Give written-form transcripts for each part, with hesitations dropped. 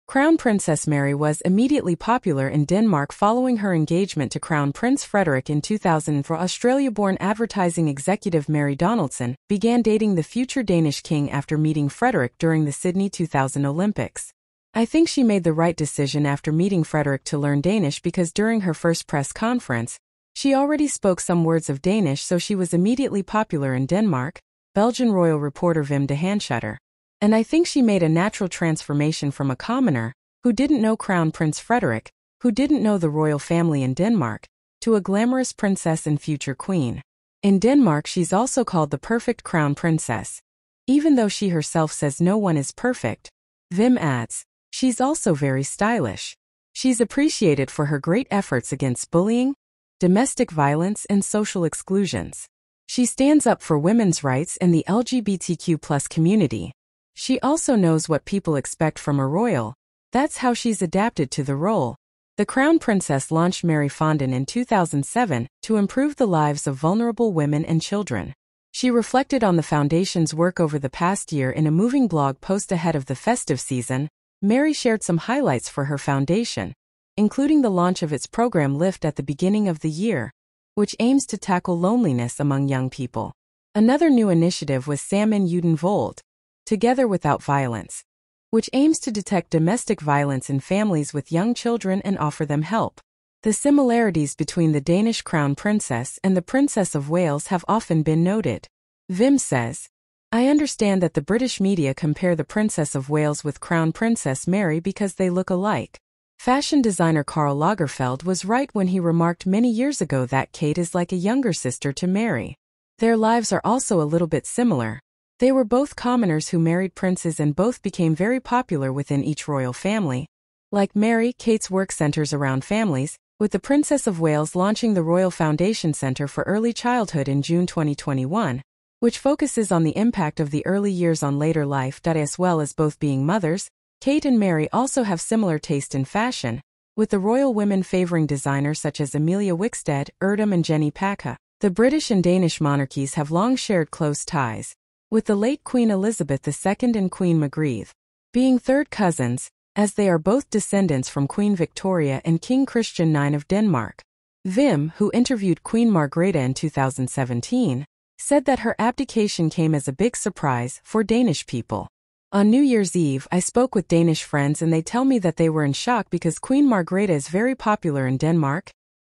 Crown Princess Mary was immediately popular in Denmark following her engagement to Crown Prince Frederick in 2000. Australia-born advertising executive Mary Donaldson began dating the future Danish king after meeting Frederick during the Sydney 2000 Olympics. I think she made the right decision after meeting Frederick to learn Danish because during her first press conference, she already spoke some words of Danish, so she was immediately popular in Denmark, Belgian royal reporter Wim de Hanschutter. And I think she made a natural transformation from a commoner, who didn't know Crown Prince Frederick, who didn't know the royal family in Denmark, to a glamorous princess and future queen. In Denmark she's also called the perfect crown princess. Even though she herself says no one is perfect, Wim adds, she's also very stylish. She's appreciated for her great efforts against bullying, domestic violence and social exclusions. She stands up for women's rights and the LGBTQ+ community. She also knows what people expect from a royal. That's how she's adapted to the role. The Crown Princess launched Mary Fondant in 2007 to improve the lives of vulnerable women and children. She reflected on the foundation's work over the past year in a moving blog post ahead of the festive season. Mary shared some highlights for her foundation, including the launch of its program Lift at the beginning of the year, which aims to tackle loneliness among young people. Another new initiative was Sammen Uden Vold, Together Without Violence, which aims to detect domestic violence in families with young children and offer them help. The similarities between the Danish Crown Princess and the Princess of Wales have often been noted. Wim says, I understand that the British media compare the Princess of Wales with Crown Princess Mary because they look alike. Fashion designer Karl Lagerfeld was right when he remarked many years ago that Kate is like a younger sister to Mary. Their lives are also a little bit similar. They were both commoners who married princes and both became very popular within each royal family. Like Mary, Kate's work centers around families, with the Princess of Wales launching the Royal Foundation Centre for Early Childhood in June 2021, which focuses on the impact of the early years on later life. As well as both being mothers, Kate and Mary also have similar taste in fashion, with the royal women favoring designers such as Amelia Wickstead, Erdem and Jenny Packa. The British and Danish monarchies have long shared close ties, with the late Queen Elizabeth II and Queen Margrethe being third cousins, as they are both descendants from Queen Victoria and King Christian IX of Denmark. Wim, who interviewed Queen Margrethe in 2017, said that her abdication came as a big surprise for Danish people. On New Year's Eve, I spoke with Danish friends and they tell me that they were in shock because Queen Margrethe is very popular in Denmark.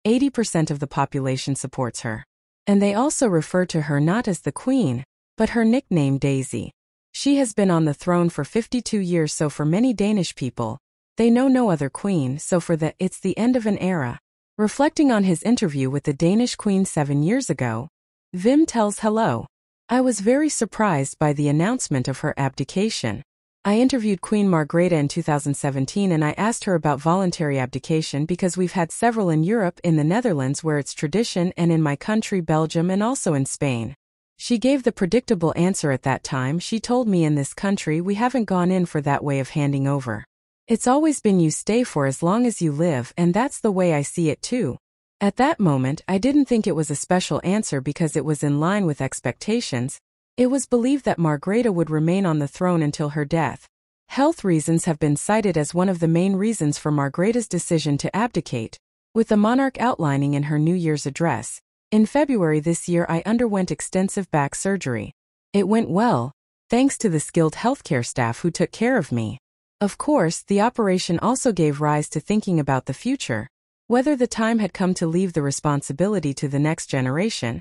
80% of the population supports her. And they also refer to her not as the Queen, but her nickname Daisy. She has been on the throne for 52 years, so for many Danish people, they know no other queen, so for that it's the end of an era. Reflecting on his interview with the Danish Queen 7 years ago, Wim tells Hello. I was very surprised by the announcement of her abdication. I interviewed Queen Margrethe in 2017 and I asked her about voluntary abdication because we've had several in Europe, in the Netherlands where it's tradition, and in my country Belgium and also in Spain. She gave the predictable answer at that time. She told me in this country we haven't gone in for that way of handing over. It's always been you stay for as long as you live, and that's the way I see it too. At that moment I didn't think it was a special answer because it was in line with expectations. It was believed that Margrethe would remain on the throne until her death. Health reasons have been cited as one of the main reasons for Margrethe's decision to abdicate, with the monarch outlining in her New Year's address. In February this year I underwent extensive back surgery. It went well, thanks to the skilled healthcare staff who took care of me. Of course, the operation also gave rise to thinking about the future, whether the time had come to leave the responsibility to the next generation.